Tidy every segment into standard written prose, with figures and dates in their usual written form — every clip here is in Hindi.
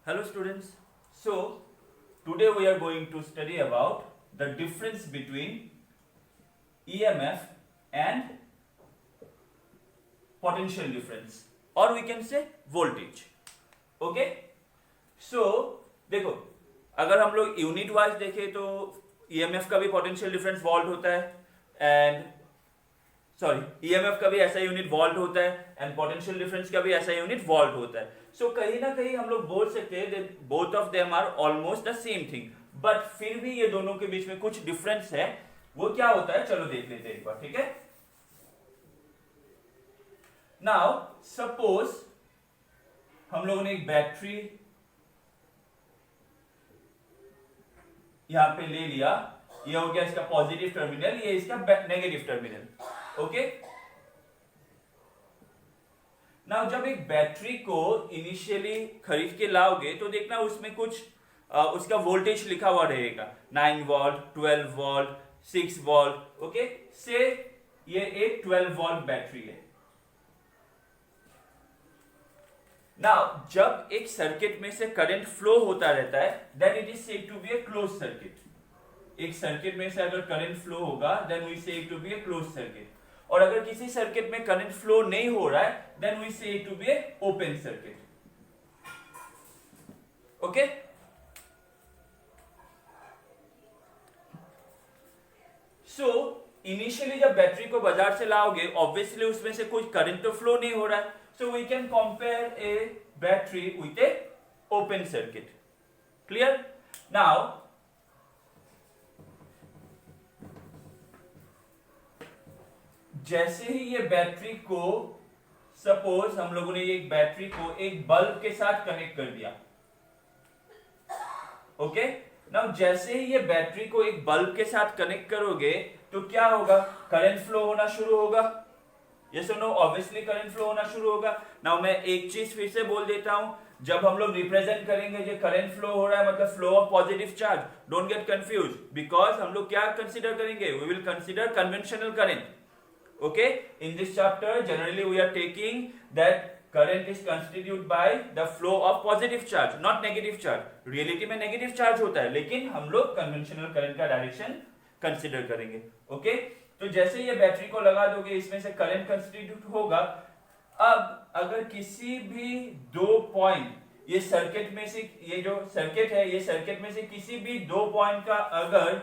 Hello students. So today we are going to study about the difference between EMF and potential difference or we can say voltage. Okay? So देखो अगर हम लोग यूनिट वाइज देखें तो EMF का भी पोटेंशियल डिफरेंस वोल्ट होता है एंड ईएमएफ का भी ऐसा यूनिट वोल्ट होता है एंड पोटेंशियल डिफरेंस का भी ऐसा यूनिट वोल्ट होता है. सो कहीं ना कहीं हम लोग बोल सकते हैं both of them are almost the same thing, but फिर भी ये दोनों के बीच में कुछ डिफरेंस है. वो क्या होता है चलो देख लेते हैं एक बार. ठीक है, नाउ सपोज हम लोगों ने एक बैटरी यहां पे ले लिया. ये हो गया इसका पॉजिटिव टर्मिनल, ये इसका नेगेटिव टर्मिनल. ओके, नाउ जब एक बैटरी को इनिशियली खरीद के लाओगे तो देखना उसमें कुछ उसका वोल्टेज लिखा हुआ रहेगा. 9 वोल्ट, 12 वोल्ट, 6 वोल्ट. ओके, से ये एक 12 वोल्ट बैटरी है. नाउ जब एक सर्किट में से करंट फ्लो होता रहता है then it is said to be a close circuit. एक सर्किट में से अगर करंट फ्लो होगा then we say to be a close circuit. और अगर किसी सर्किट में करंट फ्लो नहीं हो रहा है then we say to be a open circuit. Okay, so initially जब बैटरी को बाजार से लाओगे ऑब्वियसली उसमें से कुछ करंट तो फ्लो नहीं हो रहा है. So we can compare a battery with a open circuit. Clear? Now जैसे ही ये बैटरी को सपोज हम लोगों ने एक बैटरी को एक बल्ब के साथ कनेक्ट कर दिया. ओके, नाउ जैसे ही ये बैटरी को एक बल्ब के साथ कनेक्ट करोगे तो क्या होगा? करंट फ्लो होना शुरू होगा. यस और नो? ऑब्वियसली करंट फ्लो होना शुरू होगा. नाउ मैं एक चीज फिर से बोल देता हूं, जब हम लोग रिप्रेजेंट करेंगे जो करंट फ्लो हो रहा है मतलब flow of positive charge, don't get confuse because हम लोग क्या कंसीडर करेंगे? We will consider conventional current. Okay, in this chapter generally we are taking that current is constituted by the flow of positive charge not negative charge. reality में negative charge होता है लेकिन हम लोग conventional current का डायरेक्शन कंसीडर करेंगे. ओके, तो जैसे ये बैटरी को लगा दोगे इसमें से करंट कंस्टिट्यूट होगा. अब अगर किसी भी दो पॉइंट ये सर्किट में से, ये जो सर्किट है ये सर्किट में से किसी भी दो पॉइंट का अगर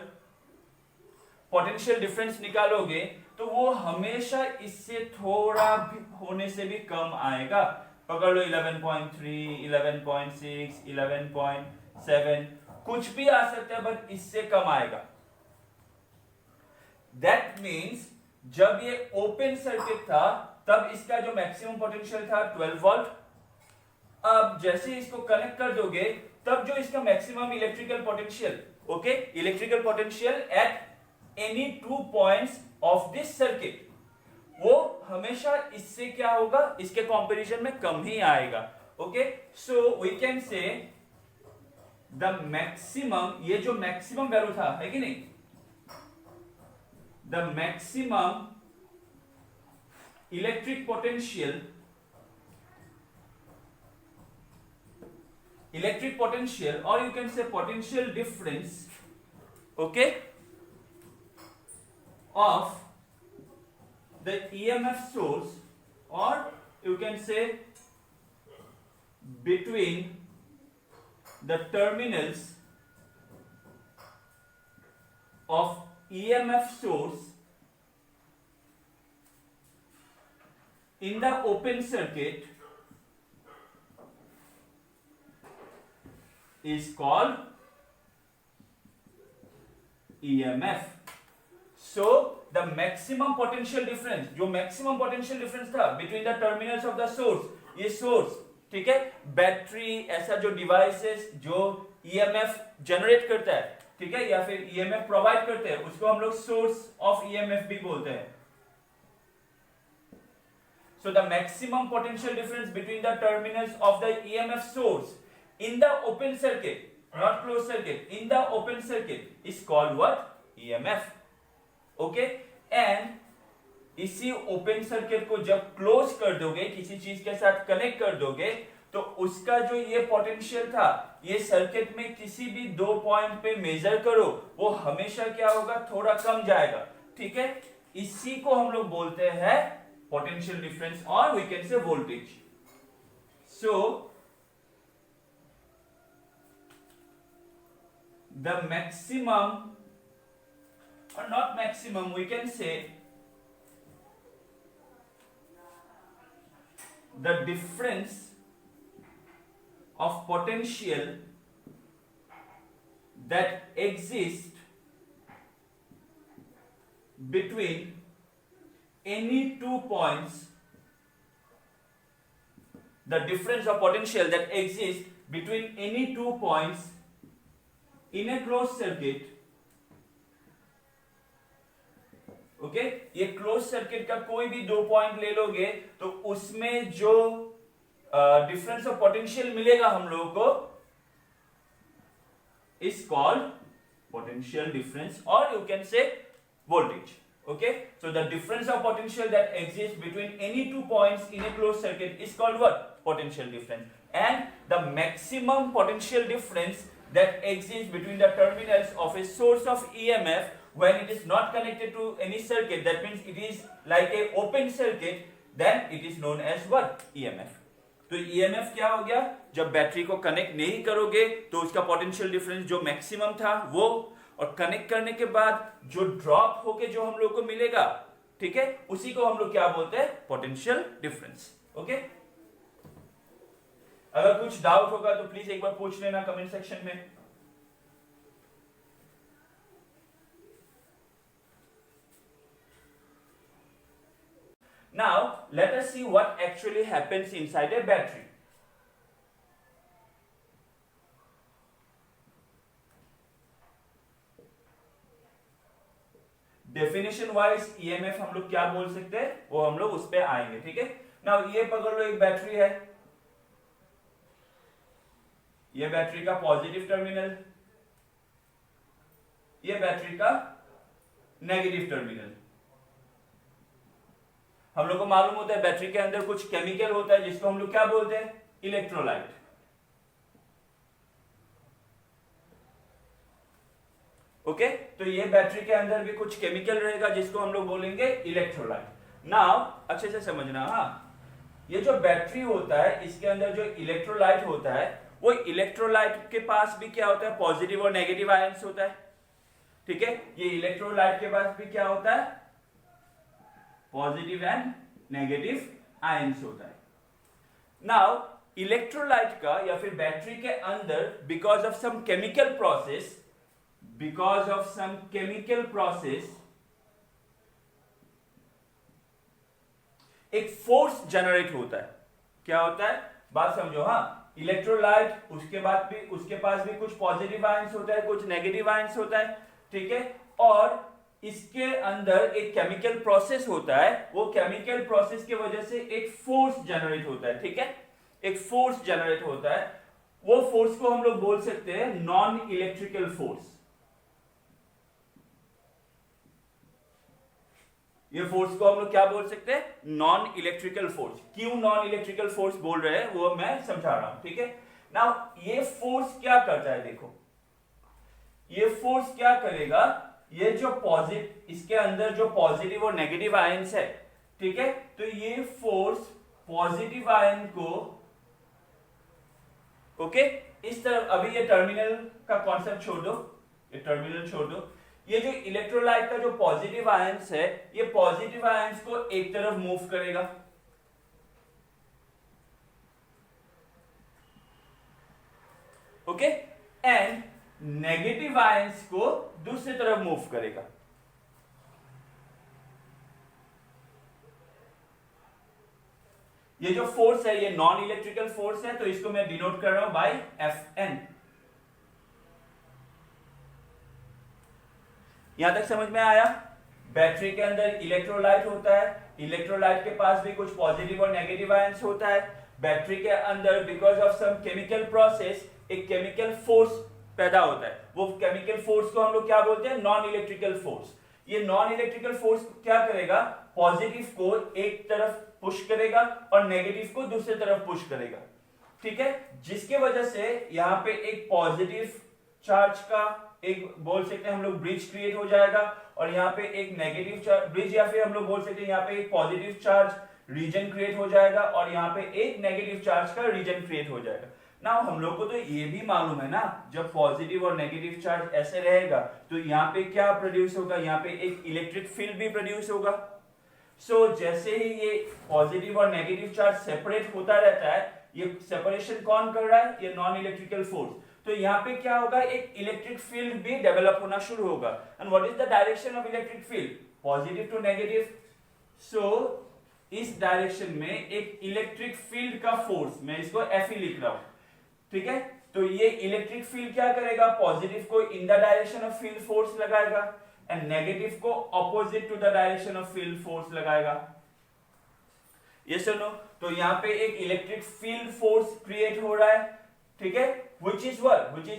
पोटेंशियल डिफरेंस निकालोगे तो वो हमेशा इससे थोड़ा भी होने से भी कम आएगा. पकड़ लो 11.3, 11.6, 11.7 कुछ भी आ सकता है बट इससे कम आएगा. दैट मीन्स जब ये ओपन सर्किट था तब इसका जो मैक्सिमम पोटेंशियल था 12 वोल्ट. अब जैसे इसको कनेक्ट कर दोगे तब जो इसका maximum electrical potential, okay, electrical potential at any 2 points of this circuit, वो हमेशा इससे क्या होगा? इसके कंपैरिजन में कम ही आएगा. Okay, so we can say the maximum, ये जो मैक्सिमम वैल्यू था है कि नहीं, द मैक्सिमम इलेक्ट्रिक पोटेंशियल और you can say potential difference, okay, of the EMF source or you can say between the terminals of EMF source in the open circuit is called EMF. So the maximum potential difference, जो maximum potential difference था between the terminals of the source, ये source, ठीक है, बैटरी ऐसा जो डिवाइसेस जो EMF जनरेट करता है, ठीक है, या फिर EMF प्रोवाइड करते हैं उसको हम लोग सोर्स ऑफ EMF भी बोलते हैं. So the maximum potential difference between the terminals of the EMF source in the open circuit, not closed circuit, in the open circuit is called what? EMF. Okay, and इसी ओपन सर्किट को जब क्लोज कर दोगे, किसी चीज के साथ कनेक्ट कर दोगे तो उसका जो ये पोटेंशियल था, ये सर्किट में किसी भी दो पॉइंट पे मेजर करो, वो हमेशा क्या होगा, थोड़ा कम जाएगा, ठीक है। इसी को हम लोग बोलते हैं पोटेंशियल डिफरेंस, और we can say voltage. So the maximum, or not maximum, we can say the difference of potential that exists between any 2 points, the difference of potential that exists between any 2 points in a closed circuit, okay ये क्लोज सर्किट का कोई भी दो पॉइंट ले लोगे तो उसमें जो डिफरेंस ऑफ पोटेंशियल मिलेगा हम लोगों को इज कॉल्ड पोटेंशियल डिफरेंस, और you can say voltage, okay. So the difference of potential that exist between any two points in A close circuit is called what, potential difference. And the maximum potential difference that exists between the terminals of a source of EMF when it is not connected to any circuit, that means it is like a open circuit, then it is known as what, EMF। तो EMF क्या हो गया, जब बैटरी को कनेक्ट नहीं करोगे तो उसका पोटेंशियल डिफरेंस जो मैक्सिमम था वो, और कनेक्ट करने के बाद जो ड्रॉप होके जो हम लोग को मिलेगा, ठीक है, उसी को हम लोग क्या बोलते हैं, पोटेंशियल डिफरेंस, ओके। अगर कुछ डाउट होगा तो प्लीज एक बार पूछ लेना कमेंट सेक्शन में। Now let us see what actually happens inside a battery. Definition wise EMF हम लोग क्या बोल सकते हैं, वो हम लोग उस पे आएंगे, ठीक है। नाउ ये पकड़ लो, एक बैटरी है, ये बैटरी का पॉजिटिव टर्मिनल, ये बैटरी का नेगेटिव टर्मिनल। हम लोग को मालूम होता है बैटरी के अंदर कुछ केमिकल होता है जिसको हम लोग क्या बोलते हैं, इलेक्ट्रोलाइट, ओके। तो ये बैटरी के अंदर भी कुछ केमिकल रहेगा जिसको हम लोग बोलेंगे इलेक्ट्रोलाइट। नाउ अच्छे से समझना, हाँ, ये जो बैटरी होता है इसके अंदर जो इलेक्ट्रोलाइट होता है, वो इलेक्ट्रोलाइट के पास भी क्या होता है, पॉजिटिव और नेगेटिव आयंस होता है, ठीक है। ये इलेक्ट्रोलाइट के पास भी क्या होता है, पॉजिटिव एंड नेगेटिव आयंस होता है। नाउ इलेक्ट्रोलाइट का या फिर बैटरी के अंदर because of some chemical process एक फोर्स जनरेट होता है। क्या होता है, बात समझो, हाँ, इलेक्ट्रोलाइट, उसके पास भी कुछ पॉजिटिव आयंस होता है, कुछ नेगेटिव आयंस होता है, ठीक है। और इसके अंदर एक केमिकल प्रोसेस होता है, वो केमिकल प्रोसेस की वजह से एक फोर्स जनरेट होता है, ठीक है, एक फोर्स जनरेट होता है। वो फोर्स को हम लोग बोल सकते हैं नॉन इलेक्ट्रिकल फोर्स। ये फोर्स को हम लोग क्या बोल सकते हैं, नॉन इलेक्ट्रिकल फोर्स। क्यों नॉन इलेक्ट्रिकल फोर्स बोल रहे हैं वो मैं समझा रहा हूं, ठीक है। नाउ ये फोर्स क्या करता है, देखो ये फोर्स क्या करेगा, ये जो पॉजिटिव, इसके अंदर जो पॉजिटिव और नेगेटिव आयंस है, ठीक है, तो ये फोर्स पॉजिटिव आयन को, ओके, इस तरफ, अभी ये टर्मिनल का कॉन्सेप्ट छोड़ दो, ये टर्मिनल छोड़ दो, ये जो इलेक्ट्रोलाइट का जो पॉजिटिव आयंस है, ये पॉजिटिव आयंस को एक तरफ मूव करेगा, ओके, एंड नेगेटिव आयंस को दूसरी तरफ मूव करेगा। ये जो फोर्स है ये नॉन इलेक्ट्रिकल फोर्स है, तो इसको मैं डिनोट कर रहा हूं बाय Fn। यहां तक समझ में आया? बैटरी के अंदर इलेक्ट्रोलाइट होता है, इलेक्ट्रोलाइट के पास भी कुछ पॉजिटिव और नेगेटिव आयंस होता है। बैटरी के अंदर because of some chemical process एक केमिकल फोर्स पैदा होता है। वो केमिकल फोर्स को हम लोग क्या बोलते हैं, नॉन इलेक्ट्रिकल फोर्स। ये नॉन इलेक्ट्रिकल फोर्स क्या करेगा, पॉजिटिव को एक तरफ पुश करेगा और नेगेटिव को दूसरी तरफ पुश करेगा। ठीक है, जिसके वजह से यहाँ पे एक पॉजिटिव चार्ज का एक बोल सकते हैं हम लोग ब्रिज क्रिएट हो जाएगा, और यहाँ पे एक नेगेटिव चार्ज ब्रिज, या फिर हम लोग बोल सकते हैं यहाँ पे एक पॉजिटिव चार्ज रीजन क्रिएट हो जाएगा और यहाँ पे एक नेगेटिव चार्ज का रीजन क्रिएट हो जाएगा। ना हम लोग को तो ये भी मालूम है ना, जब पॉजिटिव और नेगेटिव चार्ज ऐसे रहेगा तो यहाँ पे क्या प्रोड्यूस होगा, यहाँ पे एक इलेक्ट्रिक फील्ड भी प्रोड्यूस होगा। सो जैसे ही ये पॉजिटिव और नेगेटिव चार्ज सेपरेट होता रहता है, ये सेपरेशन कौन कर रहा है, ये नॉन इलेक्ट्रिकल फोर्स, तो यहाँ पे क्या होगा, एक इलेक्ट्रिक फील्ड भी डेवलप होना शुरू होगा। And what is the direction of electric field, positive to negative. So इस डायरेक्शन में एक इलेक्ट्रिक फील्ड का फोर्स, मैं इसको Fe लिख रहा हूं, ठीक है, तो ये इलेक्ट्रिक फील्ड क्या करेगा, पॉजिटिव को in the direction of field force लगाएगा एंड नेगेटिव को opposite to the direction of field force लगाएगा। ये सुनो, तो यहाँ पे एक इलेक्ट्रिक फील्ड फोर्स क्रिएट हो रहा है, ठीक है, which is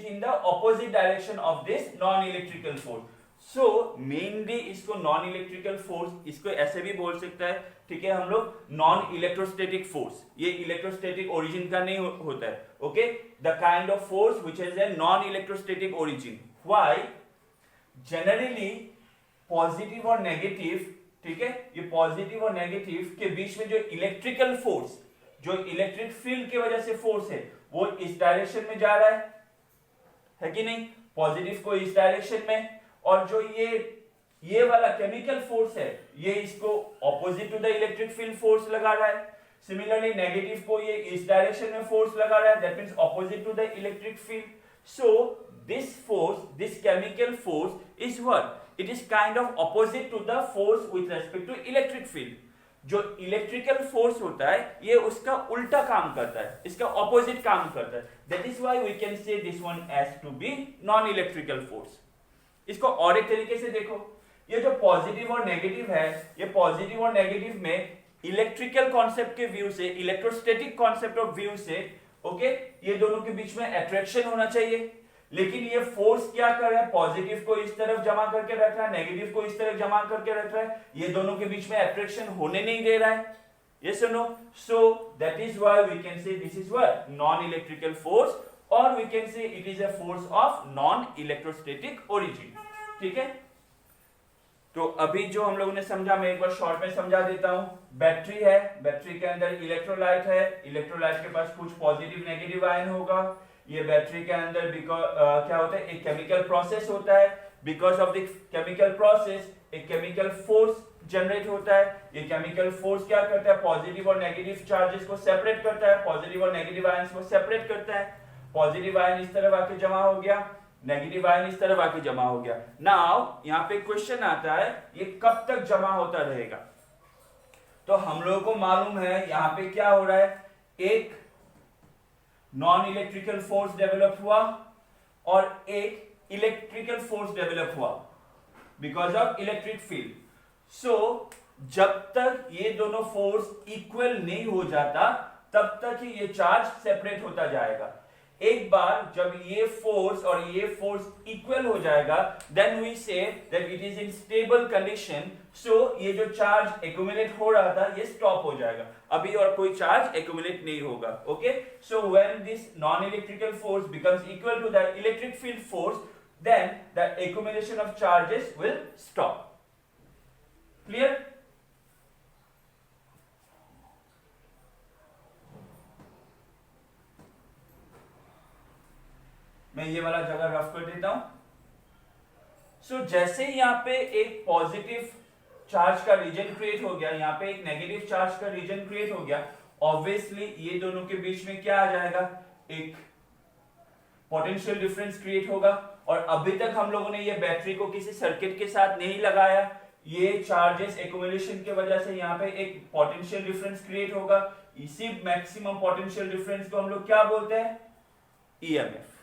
in the opposite direction of this non-electrical force. So mainly इसको नॉन इलेक्ट्रिकल फोर्स, इसको ऐसे भी बोल सकता है, ठीक है, हम लोग नॉन इलेक्ट्रोस्टैटिक फोर्स, ये इलेक्ट्रोस्टैटिक ओरिजिन का नहीं होता है, okay, the kind of force which has a non electrostatic origin. Why, generally positive और नेगेटिव, ठीक है, ये पॉजिटिव और नेगेटिव के बीच में जो इलेक्ट्रिकल फोर्स, जो इलेक्ट्रिक फील्ड की वजह से फोर्स है, वो इस डायरेक्शन में जा रहा है कि नहीं, पॉजिटिव को इस डायरेक्शन में, और जो ये वाला केमिकल फोर्स है, ये इसको opposite to the electric field force लगा रहा है। सिमिलरली नेगेटिव को ये इस डायरेक्शन में फोर्स लगा रहा है, that means opposite to the electric field. So this force, this chemical force is what, it is kind of opposite to the force with respect to electric field. जो इलेक्ट्रिकल फोर्स होता है, ये उसका उल्टा काम करता है, इसका ऑपोजिट काम करता है, that is why we can say this one as to be non electrical force. इसको और एक तरीके से देखो, ये जो पॉजिटिव और नेगेटिव है, ये पॉजिटिव और नेगेटिव में इलेक्ट्रिकल कॉन्सेप्ट के व्यू से, इलेक्ट्रोस्टैटिक कॉन्सेप्ट ऑफ व्यू से, ओके, ये दोनों के बीच में अट्रैक्शन होना चाहिए, लेकिन ये फोर्स क्या कर रहा है, पॉजिटिव को इस तरफ जमा करके रख रहा है, नेगेटिव को इस तरफ जमा करके रख रहा है, ये दोनों के बीच में अट्रैक्शन होने नहीं दे रहा है। Yes or no? So that is why we can say this is what, non-electrical force, or we can say it is a force of non-electrostatic origin. ठीक है, तो अभी जो हम लोगों ने समझा, मैं एक बार शॉर्ट में समझा देता हूं। बैटरी है, बैटरी के अंदर इलेक्ट्रोलाइट है, इलेक्ट्रोलाइट के पास कुछ पॉजिटिव नेगेटिव आयन होगा। ये बैटरी के अंदर क्या होता है, एक केमिकल प्रोसेस होता है, because of the chemical process एक केमिकल फोर्स जनरेट होता है। ये केमिकल फोर्स क्या करता है, पॉजिटिव और नेगेटिव चार्जेस को सेपरेट करता है, पॉजिटिव और नेगेटिव आयंस को सेपरेट करता है। पॉजिटिव आयन इस तरफ आके जमा हो गया, नेगेटिव आयन इस तरफ आके जमा हो गया। नाउ यहाँ पे क्वेश्चन आता है, ये कब तक जमा होता रहेगा? तो हम लोगों को मालूम है यहाँ पे क्या हो रहा है, एक नॉन इलेक्ट्रिकल फोर्स डेवलप हुआ और एक इलेक्ट्रिकल फोर्स डेवलप हुआ बिकॉज ऑफ इलेक्ट्रिक फील्ड। सो जब तक ये दोनों फोर्स इक्वल नहीं हो जाता तब तक ही ये चार्ज सेपरेट होता जाएगा। एक बार जब ये फोर्स और ये फोर्स इक्वल हो जाएगा, then we say that it is in stable condition. So ये जो चार्ज एक्यूमुलेट हो रहा था ये स्टॉप हो जाएगा, अभी और कोई चार्ज एक्यूमुलेट नहीं होगा। Okay, so when this non electrical force becomes equal to the electric field force, then the accumulation of charges will stop. Clear? मैं ये वाला जगह रफ कर देता हूं। सो जैसे ही यहां पे एक पॉजिटिव चार्ज का रीजन क्रिएट हो गया, यहां पे एक नेगेटिव चार्ज का रीजन क्रिएट हो गया, ऑब्वियसली ये दोनों के बीच में क्या आ जाएगा, एक पोटेंशियल डिफरेंस क्रिएट होगा। और अभी तक हम लोगों ने ये बैटरी को किसी सर्किट के साथ नहीं लगाया, ये चार्जेस एक्यूमुलेशन की वजह से यहाँ पे एक पोटेंशियल डिफरेंस क्रिएट होगा। इसी मैक्सिमम पोटेंशियल डिफरेंस को हम लोग क्या बोलते हैं, ईएमएफ।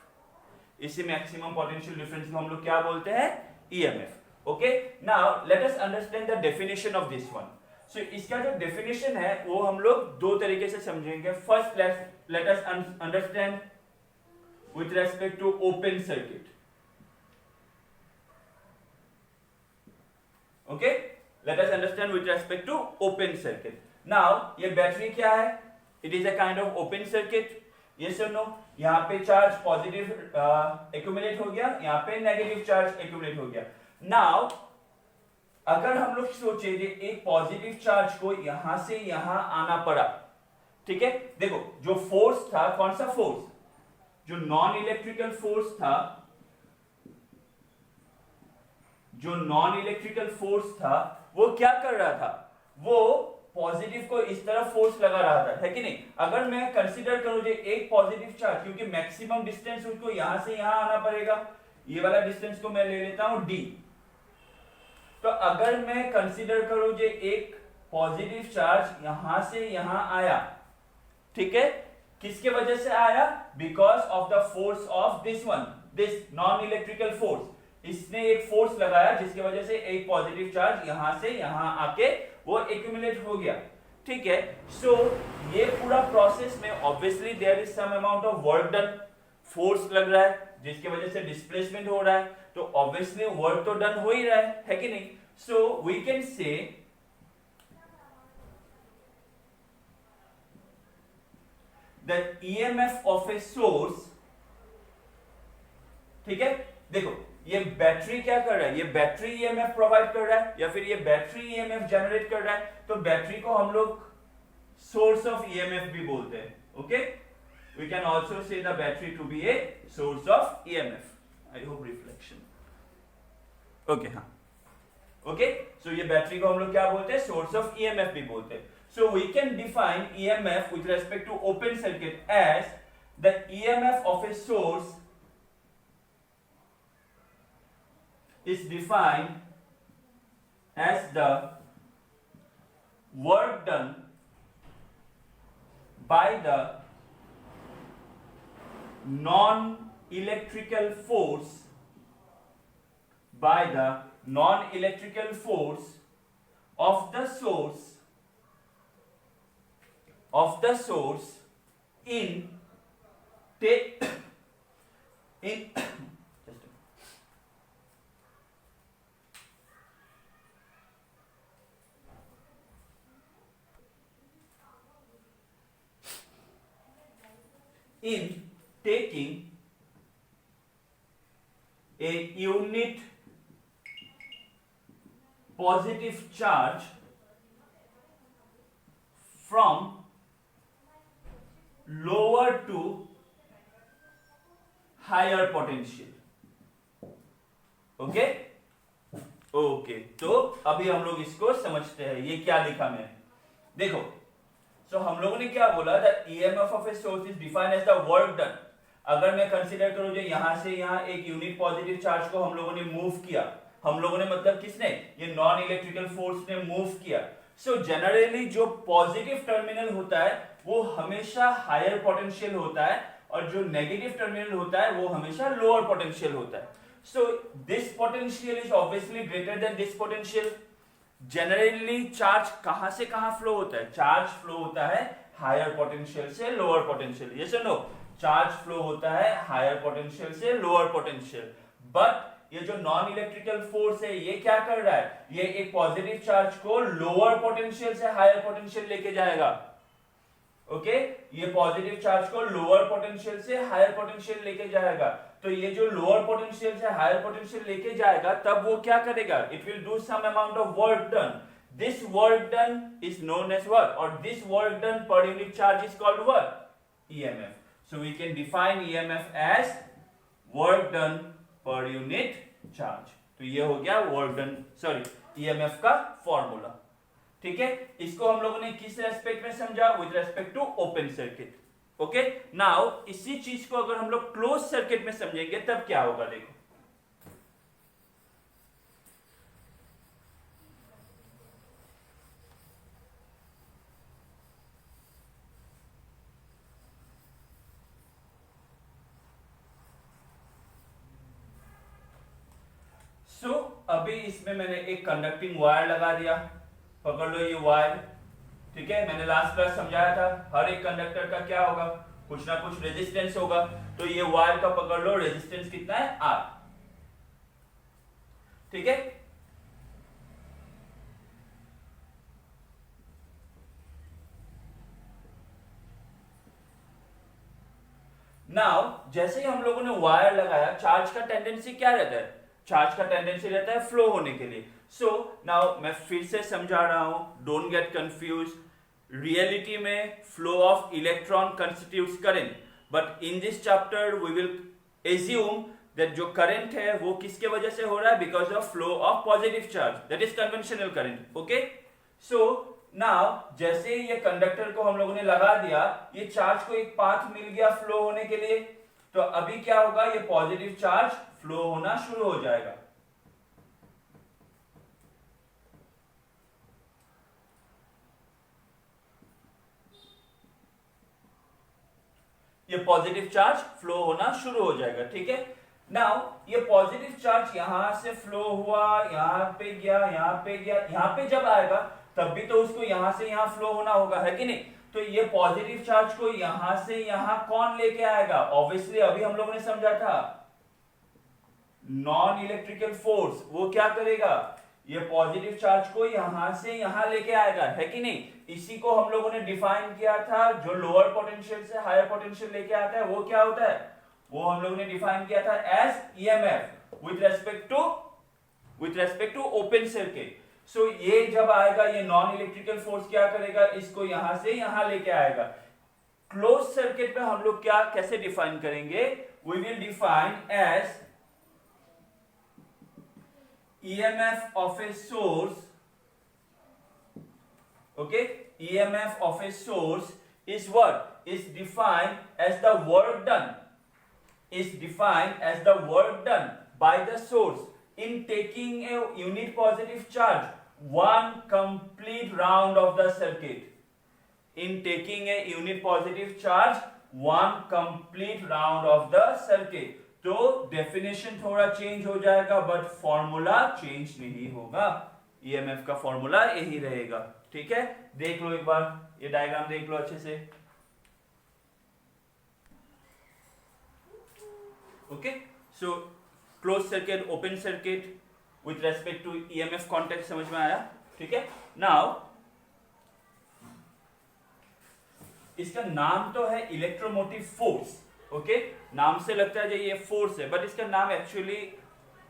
इसी मैक्सिमम पोटेंशियल डिफरेंस को हम लोग क्या बोलते हैं, EMF. Okay, now let us understand the definition of this one. So इसका जो डेफिनेशन है वो हम लोग दो तरीके से समझेंगे। First let us understand with respect to open circuit. Okay, let us understand with respect to open circuit. Now ये बैटरी क्या है, it is a kind of open circuit yes और नो? यहाँ पे चार्ज पॉजिटिव एक्यूमुलेट हो गया, यहाँ पे नेगेटिव चार्ज एक्यूमुलेट हो गया। नाउ अगर हम लोग सोचे कि एक पॉजिटिव चार्ज को यहां से यहां आना पड़ा, ठीक है, देखो जो फोर्स था, कौन सा फोर्स? जो नॉन इलेक्ट्रिकल फोर्स था, जो नॉन इलेक्ट्रिकल फोर्स था वो क्या कर रहा था? वो पॉजिटिव को इस तरफ फोर्स लगा रहा था, है कि नहीं? अगर मैं कंसीडर करूं जो एक पॉजिटिव चार्ज, क्योंकि मैक्सिमम डिस्टेंस उसको यहां से यहां आना पड़ेगा, ये वाला डिस्टेंस को मैं ले लेता हूं d। तो अगर मैं कंसीडर करूं जो एक पॉजिटिव चार्ज यहां से यहां आया, ठीक है, किसके वजह से आया? Because of the force of this one, this non electrical force. इसने एक फोर्स लगाया जिसकी वजह से एक पॉजिटिव चार्ज यहां से यहां आके वो एक्यूमुलेट हो गया, ठीक है। सो ये पूरा प्रोसेस में obviously there is some amount of work done, force लग रहा है जिसकी वजह से डिस्प्लेसमेंट हो रहा है, तो ऑब्वियसली वर्क तो डन हो ही रहा है कि नहीं? So we can say that EMF of a source, ठीक है, देखो ये बैटरी क्या कर रहा है? ये बैटरी ईएमएफ प्रोवाइड कर रहा है या फिर ये बैटरी ईएमएफ जनरेट कर रहा है, तो बैटरी को हम लोग सोर्स ऑफ ईएमएफ भी बोलते हैं, okay. We can also say the battery to be a source of EMF. I hope reflection, okay, हाँ, ओके। सो ये बैटरी को हम लोग क्या बोलते हैं? सोर्स ऑफ ईएमएफ भी बोलते हैं। So we can define EMF with respect to open circuit as the EMF of a source is defined as the work done by the non-electrical force, by the non-electrical force of the source in in taking a unit positive charge from lower to higher potential, okay okay. तो अभी हम लोग इसको समझते हैं, ये क्या लिखा मैंने, देखो। सो हम लोगों ने क्या बोला? That EMF of a source is defined as the work done. अगर मैं कंसीडर करूं जो यहां से यहां एक यूनिट पॉजिटिव चार्ज को हम लोगों ने मूव किया, हम लोगों ने मतलब किसने? ये नॉन इलेक्ट्रिकल फोर्स ने मूव किया। सो जनरली जो पॉजिटिव टर्मिनल होता है वो हमेशा हायर पोटेंशियल होता है और जो नेगेटिव टर्मिनल होता है वो हमेशा लोअर पोटेंशियल होता है। So this potential is obviously greater than this potential. Generally charge कहां से कहां फ्लो होता है? चार्ज फ्लो होता है हायर पोटेंशियल से लोअर पोटेंशियल, यस और नो? चार्ज फ्लो होता है हायर पोटेंशियल से लोअर पोटेंशियल। बट ये जो नॉन इलेक्ट्रिकल फोर्स है ये क्या कर रहा है? ये एक पॉजिटिव चार्ज को लोअर पोटेंशियल से हायर पोटेंशियल लेके जाएगा, ओके। ये पॉजिटिव चार्ज को लोअर पोटेंशियल से हायर पोटेंशियल लेके जाएगा। तो ये जो लोअर पोटेंशियल से हायर पोटेंशियल लेके जाएगा तब वो क्या करेगा? It will do some amount of work done. This work done is known as what? और this work done per unit charge is called what? EMF. So we can define EMF as work done per unit charge. तो ये हो गया वर्क डन, सॉरी, ईएमएफ का फॉर्मूला, ठीक है। इसको हम लोगों ने किस रेस्पेक्ट में समझा? With respect to open circuit, okay. Now इसी चीज को अगर हम लोग क्लोज सर्किट में समझेंगे तब क्या होगा, देखो। अभी इसमें मैंने एक कंडक्टिंग वायर लगा दिया, पकड़ लो ये वायर, ठीक है। मैंने लास्ट क्लास समझाया था हर एक कंडक्टर का क्या होगा? कुछ ना कुछ रेजिस्टेंस होगा। तो ये वायर का पकड़ लो रेजिस्टेंस कितना है? R, ठीक है। नाउ जैसे ही हम लोगों ने वायर लगाया, चार्ज का टेंडेंसी क्या रहता है? चार्ज का टेंडेंसी रहता है फ्लो होने के लिए। सो नाउ मैं फिर से समझा रहा हूं, डोंट गेट कंफ्यूज। रियलिटी में flow of electron constitutes current, but in this chapter we will assume that जो करंट है वो किसके वजह से हो रहा है? Because of flow of positive charge, that is conventional current. Okay, so now जैसे ही ये कंडक्टर को हम लोगों ने लगा दिया, ये चार्ज को एक पाथ मिल गया फ्लो होने के लिए, तो अभी क्या होगा? ये पॉजिटिव चार्ज फ्लो होना शुरू हो जाएगा। ये पॉजिटिव चार्ज फ्लो होना शुरू हो जाएगा। ठीक है, नाउ ये पॉजिटिव चार्ज यहां से फ्लो हुआ, यहां पे गया, यहां पे गया, यहां पे जब आएगा तब भी तो उसको यहां से यहां फ्लो होना होगा, है कि नहीं? तो ये पॉजिटिव चार्ज को यहां से यहां कौन लेके आएगा? ऑब्वियसली अभी हम लोगों ने समझा था नॉन इलेक्ट्रिकल फोर्स, वो क्या करेगा? ये पॉजिटिव चार्ज को यहां से यहां लेके आएगा, है कि नहीं? इसी को हम लोगों ने डिफाइन किया था, जो लोअर पोटेंशियल से हायर पोटेंशियल लेके आता है वो क्या होता है? वो हम लोगों ने डिफाइन किया था as EMF with respect to open circuit. So ये जब आएगा, ये नॉन इलेक्ट्रिकल फोर्स क्या करेगा? इसको यहां से यहां लेके आएगा। क्लोज सर्किट में हम लोग क्या कैसे डिफाइन करेंगे? We will define as EMF of a source, okay, EMF of a source is what? Is defined as the work done, by the source in taking a unit positive charge one complete round of the circuit. In taking a unit positive charge one complete round of the circuit. तो डेफिनेशन थोड़ा चेंज हो जाएगा, बट फॉर्मूला चेंज नहीं होगा। ईएमएफ का फॉर्मूला यही रहेगा। ठीक है, देख लो एक बार, ये डायग्राम देख लो अच्छे से। Okay, so close circuit, open circuit with respect to EMF contact समझ में आया? ठीक है, नाउ इसका नाम तो है इलेक्ट्रोमोटिव फोर्स। ओके, नाम से लगता है ये फोर्स है, बट इसका नाम एक्चुअली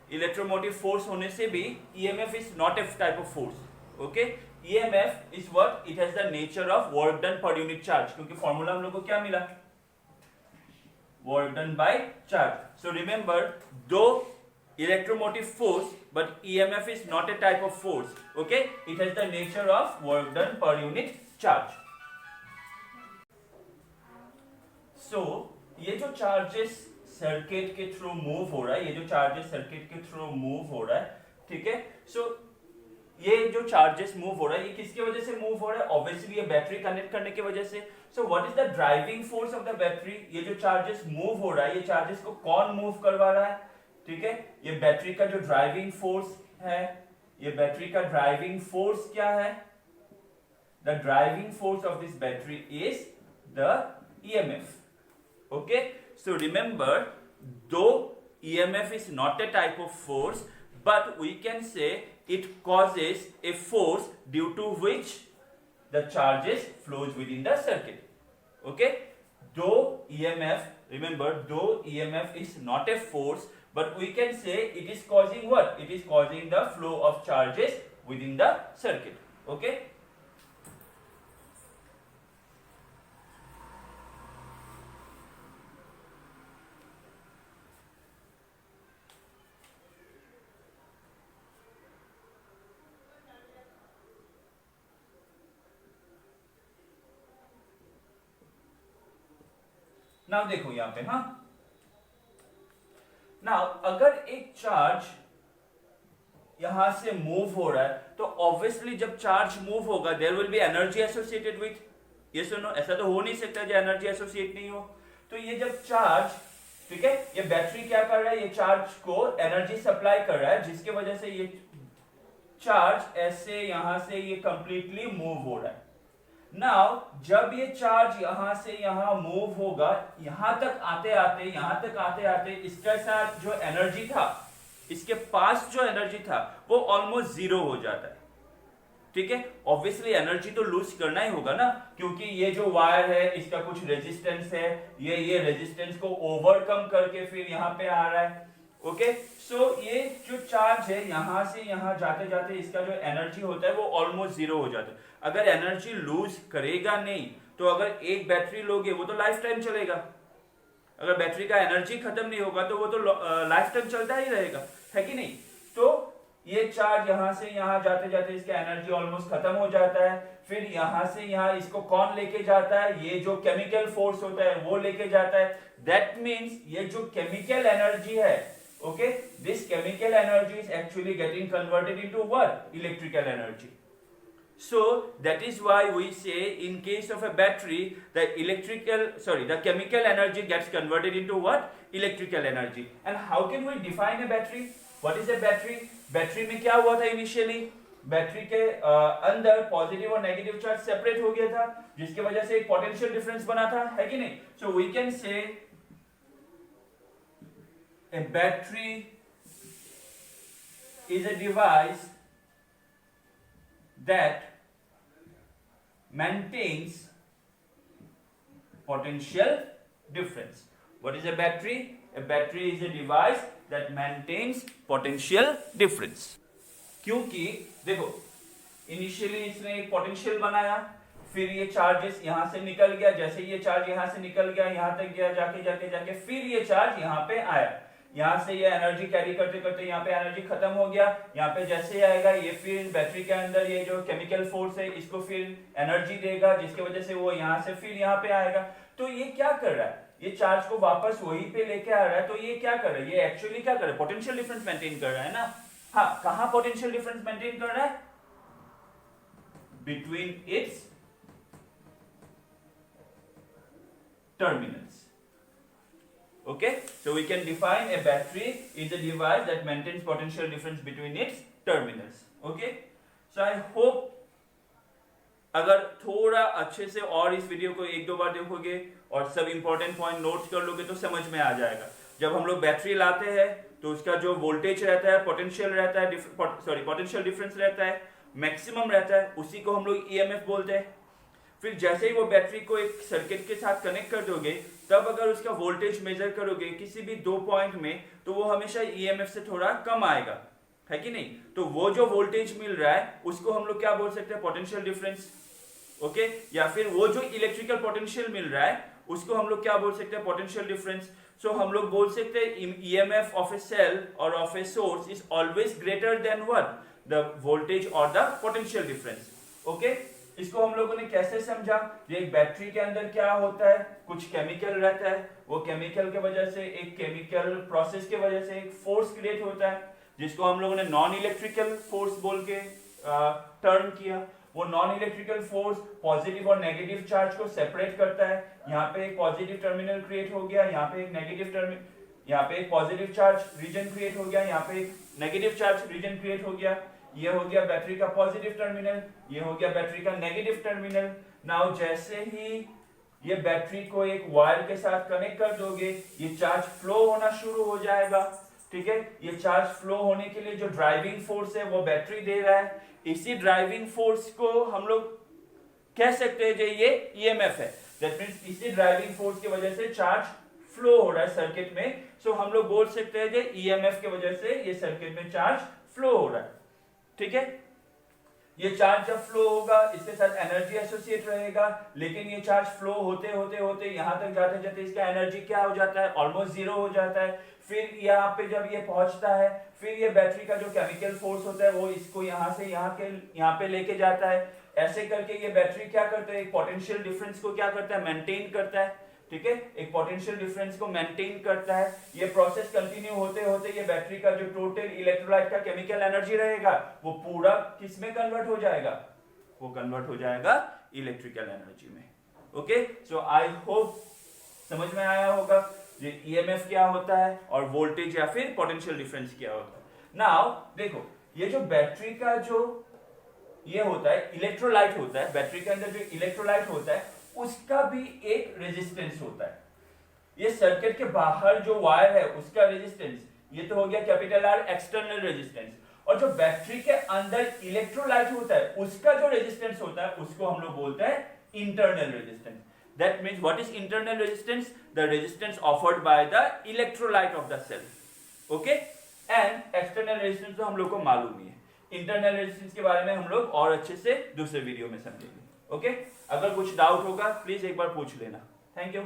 इलेक्ट्रोमोटिव फोर्स होने से भी EMF is not a type of force. Okay, EMF is what? It has the nature of work done per unit charge, क्योंकि फॉर्मूला हम लोग को क्या मिला? Work done by charge. So remember, though electromotive force, but EMF is not a type of force. Okay, it has the nature of work done per unit charge. So ये जो चार्जेस सर्किट के थ्रू मूव हो रहा है, ठीक है, सो ये जो चार्जेस मूव हो रहा है, ये किसकी वजह से मूव हो रहा है? ऑब्वियसली ये बैटरी कनेक्ट करने की वजह से। So what is the driving force of the battery? ये जो चार्जेस मूव हो रहा है, ये चार्जेस को कौन मूव करवा रहा है? ठीक है, ये बैटरी का जो ड्राइविंग फोर्स है, ये बैटरी का ड्राइविंग फोर्स क्या है? The driving force of this battery is the EMF. Okay, so remember, though EMF is not a type of force, but we can say it causes a force due to which the charges flows within the circuit. Okay, though EMF, remember, though EMF is not a force, but we can say it is causing what? It is causing the flow of charges within the circuit. Okay. Now देखो यहां पे, हाँ, नाउ अगर एक चार्ज यहां से मूव हो रहा है, तो ऑब्वियसली जब चार्ज मूव होगा there will be energy associated with, yes और नो? ऐसा तो हो नहीं सकता जो एनर्जी एसोसिएट नहीं हो। तो ये जब चार्ज, ठीक है, ये बैटरी क्या कर रहा है? ये चार्ज को एनर्जी सप्लाई कर रहा है, जिसके वजह से ये चार्ज ऐसे यहां से ये कंप्लीटली मूव हो रहा है। नाउ जब ये चार्ज यहां से यहां मूव होगा, यहां तक आते आते इसके साथ जो एनर्जी था, इसके पास जो एनर्जी था वो ऑलमोस्ट जीरो हो जाता है। ठीक है। ऑब्वियसली एनर्जी तो लूज करना ही होगा ना, क्योंकि ये जो वायर है इसका कुछ रेजिस्टेंस है, ये रेजिस्टेंस को ओवरकम करके फिर यहाँ पे आ रहा है। ओके, सो ये जो चार्ज है यहां से यहां जाते जाते इसका जो एनर्जी होता है वो ऑलमोस्ट जीरो हो जाता है। अगर एनर्जी लूज करेगा नहीं तो अगर एक बैटरी लोगे वो तो लाइफ टाइम चलेगा, अगर बैटरी का एनर्जी खत्म नहीं होगा तो वो तो लाइफ टाइम चलता ही रहेगा, है कि नहीं। तो ये चार्ज यहां से यहां जाते जाते इसका एनर्जी ऑलमोस्ट खत्म हो जाता है, फिर यहां से यहां इसको कौन लेके जाता है, ये जो केमिकल फोर्स होता है वो लेके जाता है। दैट मीन्स ये जो केमिकल एनर्जी है, okay, this chemical energy is actually getting converted into what? Electrical energy. So that is why we say in case of a battery the chemical energy gets converted into what? Electrical energy. And how can we define a battery? What is a battery? Battery में क्या हुआ था initially? बैटरी के अंदर पॉजिटिव और नेगेटिव चार्ज सेपरेट हो गया था, जिसकी वजह से एक पोटेंशियल डिफरेंस बना था, है कि नहीं। So we can say a battery is a device that maintains potential difference. What is a battery? A battery is a device that maintains potential difference. क्योंकि देखो इनिशियली इसने एक पोटेंशियल बनाया, फिर ये चार्जेस यहां से निकल गया, जैसे ये चार्ज यहां से निकल गया यहां तक गया, जाके जाके जाके फिर ये चार्ज यहां पे आया, यहां से ये एनर्जी कैरी करते करते यहाँ पे एनर्जी खत्म हो गया, यहाँ पे जैसे आएगा ये फिर बैटरी के अंदर ये जो केमिकल फोर्स है इसको फिर एनर्जी देगा, जिसकी वजह से वो यहाँ से फिर यहाँ पे आएगा। तो ये क्या कर रहा है, ये चार्ज को वापस वहीं पे लेके आ रहा है। तो ये क्या कर रहा है, ये एक्चुअली क्या कर रहा है, पोटेंशियल डिफरेंस मेंटेन कर रहा है ना। हाँ, कहां पोटेंशियल डिफरेंस मेंटेन कर रहा है? Between its terminals. Okay, so we can define a battery is a device that maintains potential difference between its terminals. Okay, so I hope अगर थोड़ा अच्छे से और इस वीडियो को एक दो बार देखोगे और सब इंपॉर्टेंट पॉइंट नोट कर लोगे तो समझ में आ जाएगा। जब हम लोग बैटरी लाते हैं तो उसका जो वोल्टेज रहता है, पोटेंशियल रहता है, पोटेंशियल डिफरेंस रहता है, मैक्सिमम रहता है, उसी को हम लोग ईएमएफ बोलते हैं। फिर जैसे ही वो बैटरी को एक सर्किट के साथ कनेक्ट कर दोगे, तब अगर उसका वोल्टेज मेजर करोगे किसी भी दो पॉइंट में तो वो हमेशा ईएमएफ से थोड़ा कम आएगा, है कि नहीं। तो वो जो वोल्टेज मिल रहा है उसको हम लोग क्या बोल सकते हैं, पोटेंशियल डिफरेंस। ओके, या फिर वो जो इलेक्ट्रिकल पोटेंशियल मिल रहा है उसको हम लोग क्या बोल सकते हैं, पोटेंशियल डिफरेंस। सो हम लोग बोल सकते हैं ईएमएफ ऑफ ए सेल और of a source is always greater than what, the voltage और द पोटेंशियल डिफरेंस। ओके, इसको हम लोगों ने कैसे समझा, ये एक बैटरी के अंदर क्या होता है, कुछ केमिकल रहता है, वो केमिकल के वजह से एक केमिकल प्रोसेस के वजह से एक फोर्स क्रिएट होता है, जिसको हम लोगों ने नॉन इलेक्ट्रिकल फोर्स बोल के टर्म किया। वो नॉन इलेक्ट्रिकल फोर्स पॉजिटिव और नेगेटिव चार्ज को सेपरेट करता है। यहाँ पे एक पॉजिटिव टर्मिनल क्रिएट हो गया, यहाँ पे एक नेगेटिव टर्मिनल, यहाँ पे एक पॉजिटिव चार्ज रीजन क्रिएट हो गया, यहाँ पे एक नेगेटिव चार्ज रीजन क्रिएट हो गया। ये हो गया बैटरी का पॉजिटिव टर्मिनल, ये हो गया बैटरी का नेगेटिव टर्मिनल। नाउ जैसे ही ये बैटरी को एक वायर के साथ कनेक्ट कर दोगे, ये चार्ज फ्लो होना शुरू हो जाएगा। ठीक है, ये चार्ज फ्लो होने के लिए जो ड्राइविंग फोर्स है वो बैटरी दे रहा है। इसी ड्राइविंग फोर्स को हम लोग कह सकते हैं जो ये ईएमएफ है। दैट मींस इसी ड्राइविंग फोर्स की वजह से चार्ज फ्लो हो रहा है सर्किट में। सो हम लोग बोल सकते हैं कि ईएमएफ की वजह से ये सर्किट में चार्ज फ्लो हो रहा है। ठीक है, ये चार्ज जब फ्लो होगा इसके साथ एनर्जी एसोसिएट रहेगा, लेकिन ये चार्ज फ्लो होते होते होते यहां तक जाते जाते इसका एनर्जी क्या हो जाता है, ऑलमोस्ट जीरो हो जाता है। फिर यहाँ पे जब ये पहुंचता है, फिर ये बैटरी का जो केमिकल फोर्स होता है वो इसको यहाँ से यहाँ पे लेके जाता है। ऐसे करके ये बैटरी क्या करता है, एक पोटेंशियल डिफरेंस को क्या करता है, मेंटेन करता है। ठीक है, एक पोटेंशियल डिफरेंस को मेंटेन करता है। ये प्रोसेस कंटिन्यू होते होते ये बैटरी का जो टोटल इलेक्ट्रोलाइट का केमिकल एनर्जी रहेगा वो पूरा किस में कन्वर्ट हो जाएगा, वो कन्वर्ट हो जाएगा इलेक्ट्रिकल एनर्जी में। ओके, सो आई होप समझ में आया होगा ये ईएमएफ क्या होता है और वोल्टेज या फिर पोटेंशियल डिफरेंस क्या होता है। नाउ देखो, ये जो बैटरी का जो ये होता है इलेक्ट्रोलाइट होता है, बैटरी के अंदर जो इलेक्ट्रोलाइट होता है उसका भी एक रेजिस्टेंस होता है। ये सर्किट के बाहर जो वायर है उसका रेजिस्टेंस, ये तो हो गया कैपिटल आर एक्सटर्नल रेजिस्टेंस, और जो बैटरी के अंदर इलेक्ट्रोलाइट होता है उसका जो रेजिस्टेंस होता है उसको हम लोग बोलते हैं internal resistance. That means what is internal resistance? The resistance offered by the electrolyte of the cell. Okay? And external resistance तो हम लोग को मालूम ही है. Internal resistance के बारे में हम लोग और अच्छे से दूसरे वीडियो में समझेंगे. Okay? अगर कुछ डाउट होगा प्लीज एक बार पूछ लेना. Thank you.